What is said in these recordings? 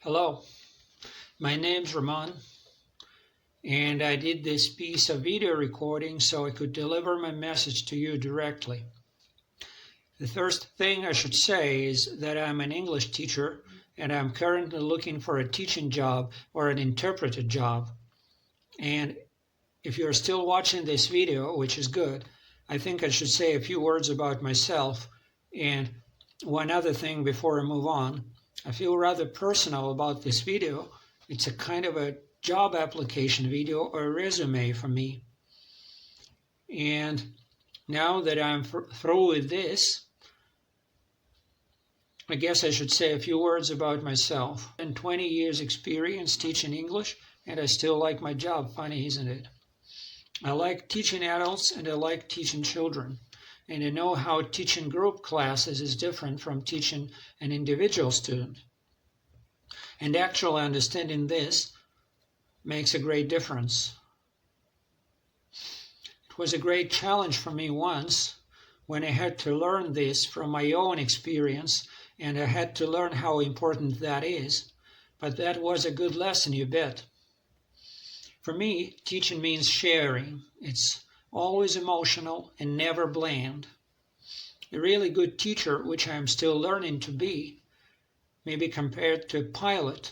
Hello, my name's Ramon, and I did this piece of video recording so I could deliver my message to you directly. The first thing I should say is that I'm an English teacher and I'm currently looking for a teaching job or an interpreter job. And if you're still watching this video, which is good, I think I should say a few words about myself. And one other thing before I move on. I feel rather personal about this video. It's a kind of a job application video or a resume for me. And now that I'm through with this, I guess I should say a few words about myself. And 20 years experience teaching English, and I still like my job. Funny, isn't it? I like teaching adults and I like teaching children. And I know how teaching group classes is different from teaching an individual student. And actually understanding this makes a great difference. It was a great challenge for me once when I had to learn this from my own experience, and I had to learn how important that is. But that was a good lesson, you bet. For me, teaching means sharing. It's always emotional and never bland. A really good teacher, which I am still learning to be, may be compared to a pilot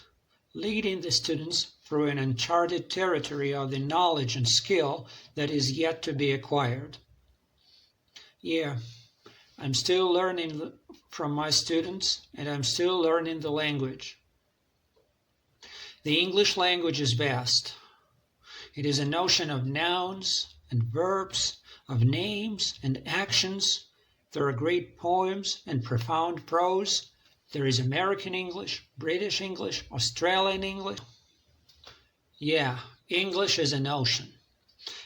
leading the students through an uncharted territory of the knowledge and skill that is yet to be acquired. Yeah, I'm still learning from my students, and I'm still learning the language. The English language is vast. It is a notion of nouns and verbs, of names and actions. There are great poems and profound prose. There is American English, British English, Australian English. Yeah, English is an ocean.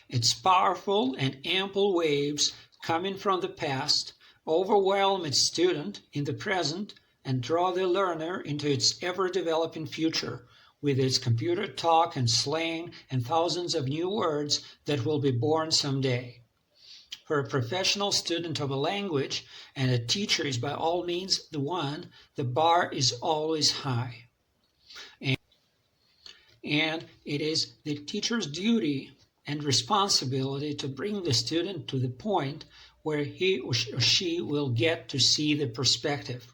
Its powerful and ample waves coming from the past overwhelm its student in the present and draw the learner into its ever-developing future, with its computer talk and slang and thousands of new words that will be born someday. For a professional student of a language, and a teacher is by all means the one, the bar is always high. And it is the teacher's duty and responsibility to bring the student to the point where he or she will get to see the perspective.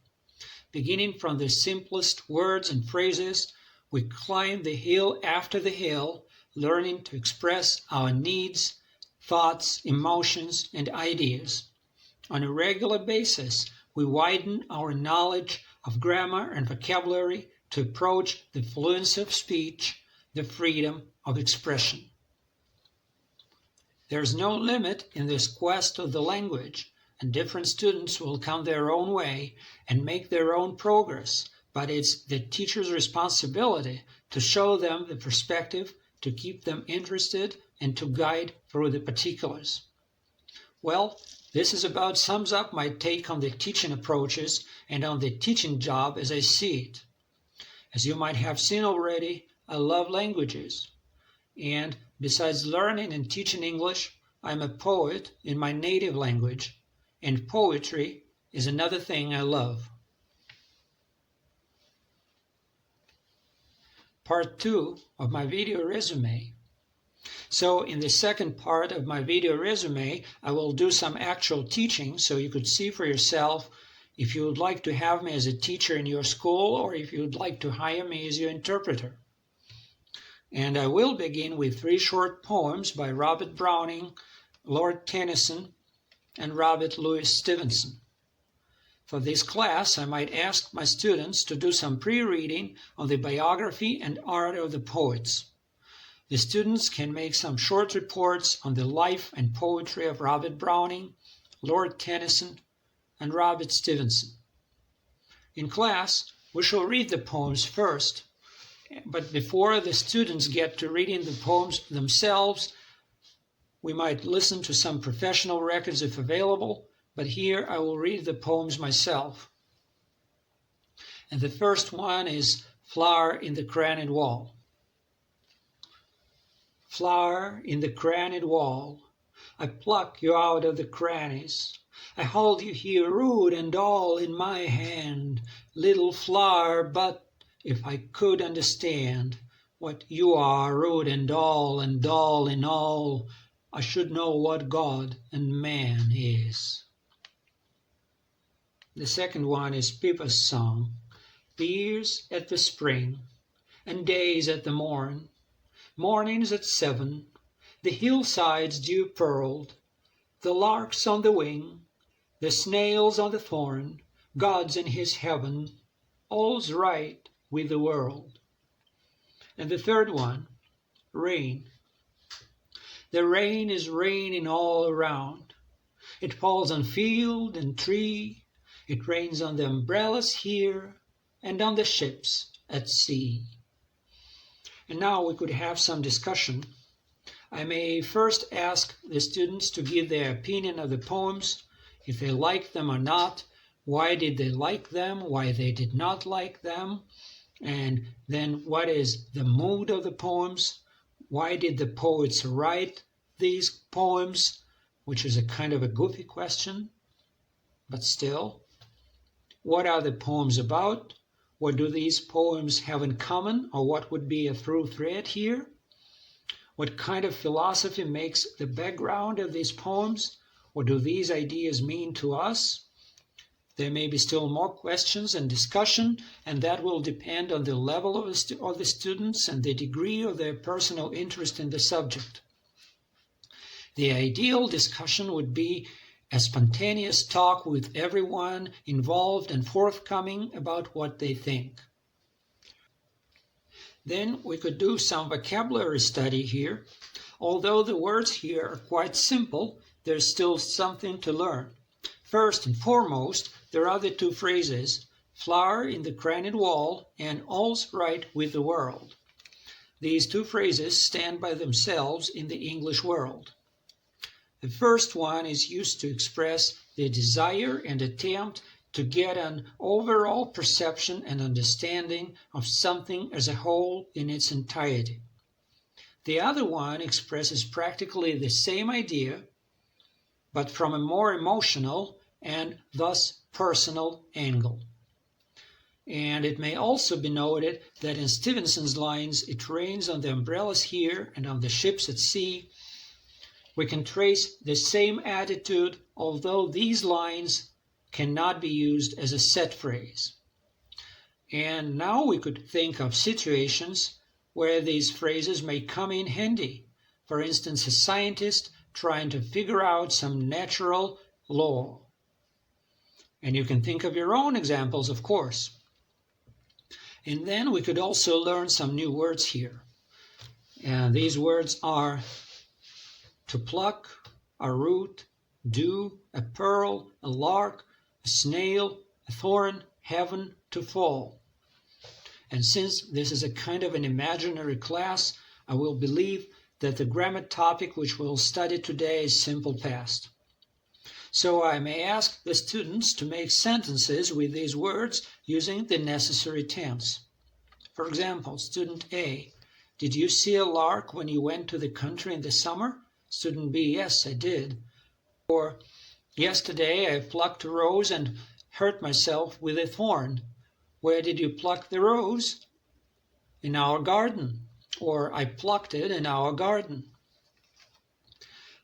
Beginning from the simplest words and phrases, we climb the hill after the hill, learning to express our needs, thoughts, emotions, and ideas. On a regular basis, we widen our knowledge of grammar and vocabulary to approach the fluency of speech, the freedom of expression. There is no limit in this quest of the language, and different students will come their own way and make their own progress. But it's the teacher's responsibility to show them the perspective, to keep them interested, and to guide through the particulars. Well, this sums up my take on the teaching approaches and on the teaching job as I see it. As you might have seen already, I love languages. And besides learning and teaching English, I'm a poet in my native language, and poetry is another thing I love. Part 2 of my video resume. So in the second part of my video resume, I will do some actual teaching so you could see for yourself if you would like to have me as a teacher in your school or if you would like to hire me as your interpreter. And I will begin with 3 short poems by Robert Browning, Lord Tennyson, and Robert Louis Stevenson. For this class, I might ask my students to do some pre-reading on the biography and art of the poets. The students can make some short reports on the life and poetry of Robert Browning, Lord Tennyson, and Robert Stevenson. In class, we shall read the poems first, but before the students get to reading the poems themselves, we might listen to some professional records if available, but here I will read the poems myself. And the first one is Flower in the Granite Wall. Flower in the granite wall, I pluck you out of the crannies. I hold you here root and all in my hand, little flower, but if I could understand what you are, root and all in all, I should know what God and man is. The second one is Pippa's song. The years at the spring, and days at the morn, mornings at 7, the hillsides dew-pearled, the larks on the wing, the snails on the thorn, God's in his heaven, all's right with the world. And the third one, rain. The rain is raining all around. It falls on field and tree. It rains on the umbrellas here and on the ships at sea. And now we could have some discussion. I may first ask the students to give their opinion of the poems, if they like them or not, why did they like them, why they did not like them, and then what is the mood of the poems, why did the poets write these poems, which is a kind of a goofy question, but still. What are the poems about? What do these poems have in common, or what would be a through thread here? What kind of philosophy makes the background of these poems? What do these ideas mean to us? There may be still more questions and discussion, and that will depend on the level of the students and the degree of their personal interest in the subject. The ideal discussion would be a spontaneous talk with everyone involved and forthcoming about what they think. Then we could do some vocabulary study here. Although the words here are quite simple, there's still something to learn. First and foremost, there are the two phrases, flower in the granite wall and all's right with the world. These two phrases stand by themselves in the English world. The first one is used to express the desire and attempt to get an overall perception and understanding of something as a whole in its entirety. The other one expresses practically the same idea, but from a more emotional and thus personal angle. And it may also be noted that in Stevenson's lines, "It rains on the umbrellas here and on the ships at sea," we can trace the same attitude, although these lines cannot be used as a set phrase. And now we could think of situations where these phrases may come in handy. For instance, a scientist trying to figure out some natural law. And you can think of your own examples, of course. And then we could also learn some new words here. And these words are to pluck, a root, dew, a pearl, a lark, a snail, a thorn, heaven, to fall. And since this is a kind of an imaginary class, I will believe that the grammar topic which we'll study today is simple past. So I may ask the students to make sentences with these words using the necessary tense. For example, student A, did you see a lark when you went to the country in the summer? Student B, yes, I did. Or, yesterday I plucked a rose and hurt myself with a thorn. Where did you pluck the rose? In our garden. Or, I plucked it in our garden.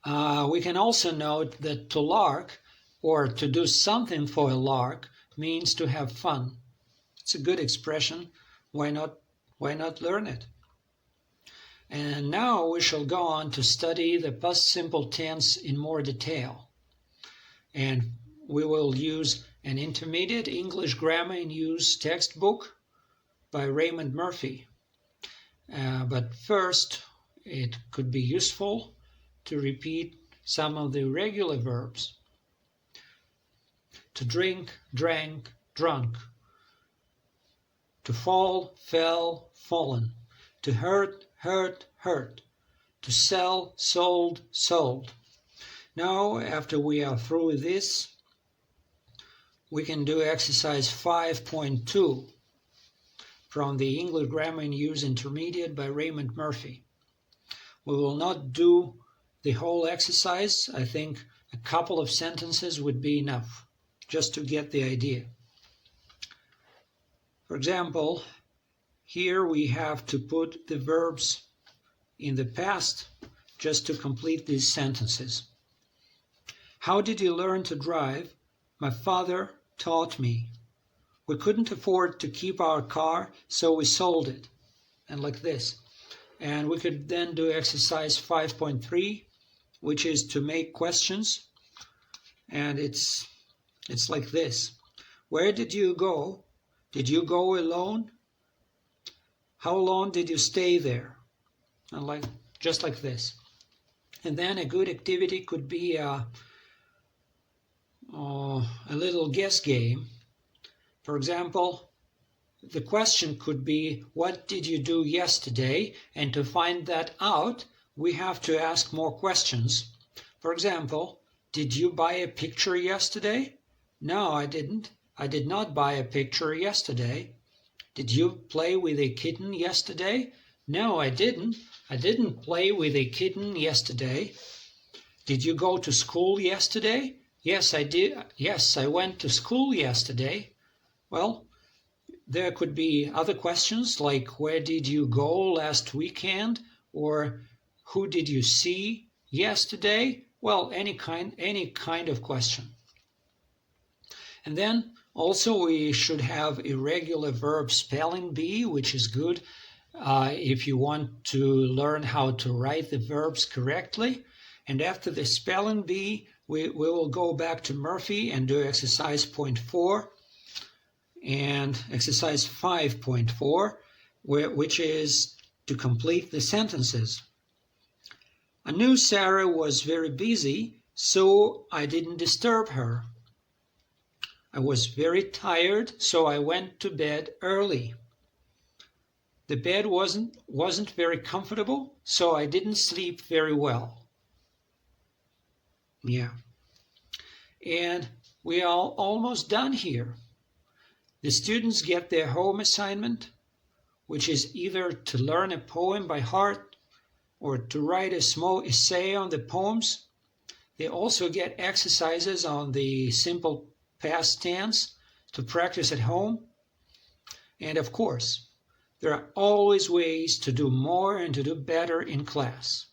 We can also note that to lark, or to do something for a lark, means to have fun. It's a good expression. Why not learn it? And now we shall go on to study the past simple tense in more detail. And we will use an intermediate English grammar in use textbook by Raymond Murphy. But first, it could be useful to repeat some of the irregular verbs. To drink, drank, drunk. To fall, fell, fallen. To hurt, hurt, hurt. To sell, sold, sold. Now, after we are through with this, we can do exercise 5.2 from the English Grammar in Use Intermediate by Raymond Murphy. We will not do the whole exercise. I think a couple of sentences would be enough just to get the idea. For example, here we have to put the verbs in the past just to complete these sentences. How did you learn to drive? My father taught me. We couldn't afford to keep our car, so we sold it. And like this. And we could then do exercise 5.3, which is to make questions. And it's like this. Where did you go? Did you go alone? How long did you stay there? And just like this. And then a good activity could be a little guess game. For example, the question could be, what did you do yesterday? And to find that out, we have to ask more questions. For example, did you buy a picture yesterday? No, I didn't. I did not buy a picture yesterday. Did you play with a kitten yesterday? No, I didn't. I didn't play with a kitten yesterday. Did you go to school yesterday? Yes, I did. Yes, I went to school yesterday. Well, there could be other questions like where did you go last weekend, or who did you see yesterday? Well, any kind of question. And then also we should have irregular verb spelling bee, which is good if you want to learn how to write the verbs correctly. And after the spelling bee, we will go back to Murphy and do exercise 0.4 and exercise 5.4, which is to complete the sentences. I knew Sarah was very busy, so I didn't disturb her. I was very tired, so I went to bed early. The bed wasn't very comfortable, so I didn't sleep very well. Yeah. And we are almost done here. The students get their home assignment, which is either to learn a poem by heart or to write a small essay on the poems. They also get exercises on the simple past tense to practice at home. And of course, there are always ways to do more and to do better in class.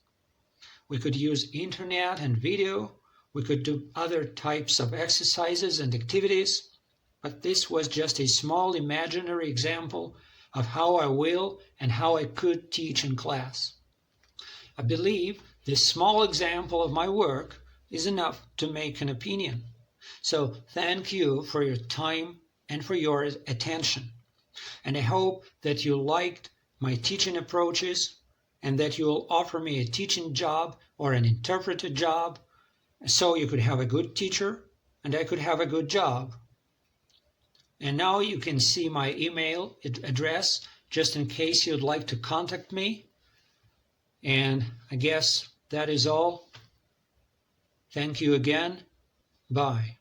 We could use internet and video. We could do other types of exercises and activities. But this was just a small imaginary example of how I will and how I could teach in class. I believe this small example of my work is enough to make an opinion. So thank you for your time and for your attention. And I hope that you liked my teaching approaches and that you will offer me a teaching job or an interpreter job so you could have a good teacher and I could have a good job. And now you can see my email address just in case you'd like to contact me. And I guess that is all. Thank you again. Bye.